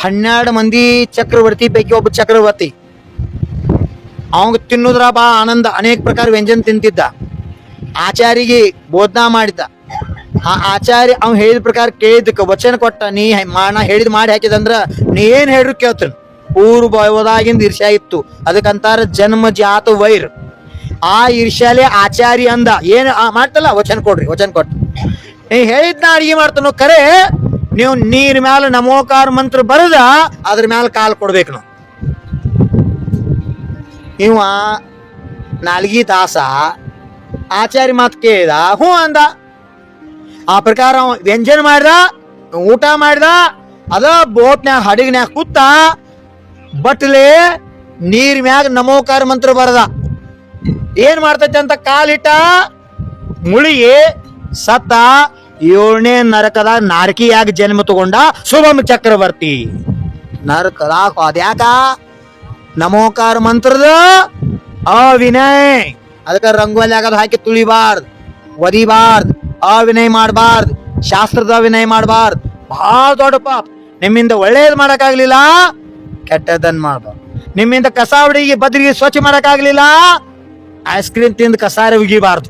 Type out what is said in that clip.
12 ಮಂದಿ ಚಕ್ರವರ್ತಿ ಪೈಕಿ ಒಬ್ಬ ಚಕ್ರವರ್ತಿ. ಅವಂಗ ತಿನ್ನುದ್ರ ಬಾ ಆನಂದ, ಅನೇಕ ಪ್ರಕಾರ ವ್ಯಂಜನ ತಿಂತಿದ್ದ. ಆಚಾರಿಗೆ ಬೋಧನಾ ಮಾಡಿದ್ದ. ಆ ಆಚಾರ್ಯ ಅವ್ನು ಹೇಳಿದ ಪ್ರಕಾರ ಕೇಳಿದ್ದಕ್ಕೆ ವಚನ ಕೊಟ್ಟ, ನಾ ಹೇಳಿದ್ ಮಾಡಿ ಹಾಕಿದಂದ್ರ ನೀ ಏನ್ ಹೇಳ್ರು ಕೇಳ್ತೀನಿ. ಪೂರ್ವದಾಗಿಂದ ಈರ್ಷ್ಯಾ ಇತ್ತು, ಅದಕ್ಕಂತಾರ ಜನ್ಮ ಜಾತ ವೈರ್. ಆ ಈರ್ಷ್ಯಾಲೆ ಆಚಾರ್ಯ ಅಂದ, ಏನ್ ಮಾಡ್ತಲ್ಲ ವಚನ ಕೊಡ್ರಿ, ವಚನ ಕೊಟ್ಟ ನೀ ಹೇಳಿದ್ನ ಅಡಿಗೆ ಮಾಡ್ತಾನೋ ಖರೆ, ನೀವು ನೀರ್ ಮ್ಯಾಲ ನಮೋಕಾರ ಮಂತ್ರ ಬರದ ಅದ್ರ ಮ್ಯಾಲ ಕಾಲ್ ಕೊಡ್ಬೇಕು. ನಾವು ಇವ ನಾಲ್ಗಿ ತಾಸ ಆಚಾರ್ಯ ಮಾತು ಕೇಳಿದ, ಹ್ಞೂ ಅಂದ. ಆ ಪ್ರಕಾರ ಅವ ವ್ಯಂಜನ ಮಾಡ್ದ, ಊಟ ಮಾಡ್ದ. ಅದ ಬೋಟ್ನ್ಯಾಗ ಹಡಗಿನ್ಯಾಗ ಕೂತ ಬಟ್ಲೆ ನೀರ್ ಮ್ಯಾಗ ನಮೋಕಾರ ಮಂತ್ರ ಬರದ. ಏನ್ ಮಾಡ್ತೈತೆ ಅಂತ ಕಾಲಿಟ್ಟ, ಮುಳುಗಿ ಸತ್ತ. 7ನೇ ನರಕದ ನಾರಕಿಯಾಗಿ ಜನ್ಮ ತಗೊಂಡ ಶುಭಂ ಚಕ್ರವರ್ತಿ. ನರಕದ ಅದ್ಯಾಕ? ನಮೋಕಾರ ಮಂತ್ರದ ಅವಿನಯ್. ಅದಕ್ಕೆ ರಂಗೋಲಿ ಆಗದ ಹಾಕಿ ತುಳಿಬಾರ್ದು, ಒದಿಬಾರ್ದು, ಅವಿನಯ ಮಾಡಬಾರ್ದು, ಶಾಸ್ತ್ರದ ಅವಿನಯ ಮಾಡಬಾರ್ದು. ಬಹಳ ದೊಡ್ಡ ಪಾಪ. ನಿಮ್ಮಿಂದ ಒಳ್ಳೇದ್ ಮಾಡಕ್ಕಾಗ್ಲಿಲ್ಲ, ಕೆಟ್ಟದನ್ ಮಾಡ್ಬಾರ್ದು. ನಿಮ್ಮಿಂದ ಕಸ ಹೊಡಿಗೆ ಬದ್ರಿಗೆ ಸ್ವಚ್ಛ ಮಾಡಕ್ಕಾಗ್ಲಿಲ್ಲ, ಐಸ್ ಕ್ರೀಮ್ ತಿಂದು ಕಸಾರ ಉಗಿಬಾರ್ದು.